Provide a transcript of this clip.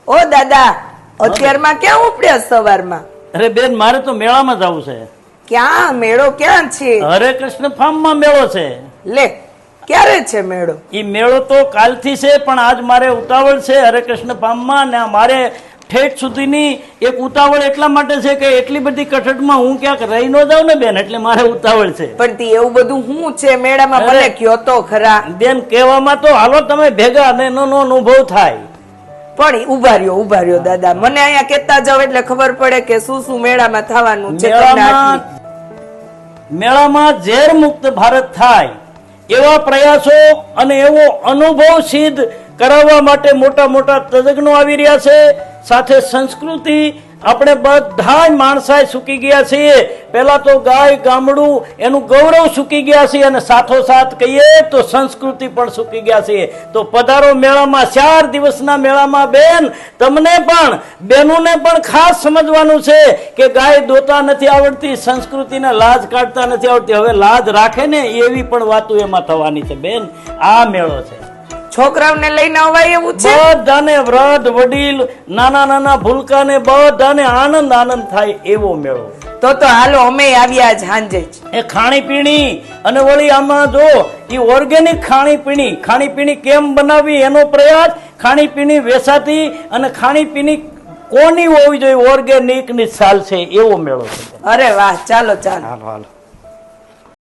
ઓ દાદા, અત્યારમાં ક્યાં ઉપડ્યા સવારમાં? અરે બેન, મારે તો મેળામાં જવું છે. ક્યાં મેળો? ક્યાં છે? હરે કૃષ્ણ ફાર્મમાં મેળો છે. લે, ક્યારે છે મેળો? ઈ મેળો તો કાલથી છે, પણ આજ મારે ઉતાવળ છે હરે કૃષ્ણ ફાર્મમાં. ને મારે ઠેઠ સુધીની એક ઉતાવળ એટલા માટે છે કે એટલી બધી કઠટમાં હું ક્યાંક રહી ન જાઉં ને બેન, એટલે મારે ઉતાવળ છે. પણ તી એવું બધું શું છે મેળામાં? મને કયો તો ખરા. બેન, કહેવામાં તો હાલો તમે ભેગા અને એનો અનુભવ થાય. પણ ઉભા રહ્યો દાદા, મને અહીંયા કેતા જાવ એટલે ખબર પડે કે શું શું મેળામાં થવાનું છે. મેળામાં ઝેર મુક્ત ભારત થાય એવા પ્રયાસો અને એવો અનુભવ સિદ્ધ કરાવવા માટે મોટા મોટા તજજ્ઞો આવી રહ્યા છે. સાથે સંસ્કૃતિ આપણે બધા માણસાઈ ચૂકી ગયા છીએ. પેલા તો ગાય ગામડું એનું ગૌરવ ચૂકી ગયા છીએ, અને સાથોસાથ કહીએ તો સંસ્કૃતિ પણ ચૂકી ગયા છીએ. તો પધારો મેળામાં, 4 દિવસના મેળામાં બેન. તમને પણ બેનોને પણ ખાસ સમજવાનું છે કે ગાય દોતા નથી આવડતી, સંસ્કૃતિને લાજ કાઢતા નથી આવડતી. હવે લાજ રાખે ને એવી પણ વાતો એમાં થવાની છે બેન. આ મેળો છે, છોકરાઓને લઈને અવાય એવું છે. બધાને, વૃદ્ધ વડીલ, નાના નાના ભૂલકાને બધાને આનંદ થાય એવો મેળો. તો હાલો, અમે આવ્યા જ સાંજે જ. એ ખાણીપીણી અને વળી આમાં જો એ ઓર્ગેનિક ખાણીપીણી કેમ બનાવવી એનો પ્રયાસ, ખાણીપીણી વેચાતી અને ખાણીપીણી કોની હોવી જોઈએ ઓર્ગેનિક ની ચાલશે એવો મેળો છે. અરે વાહ, ચાલો. હાલો.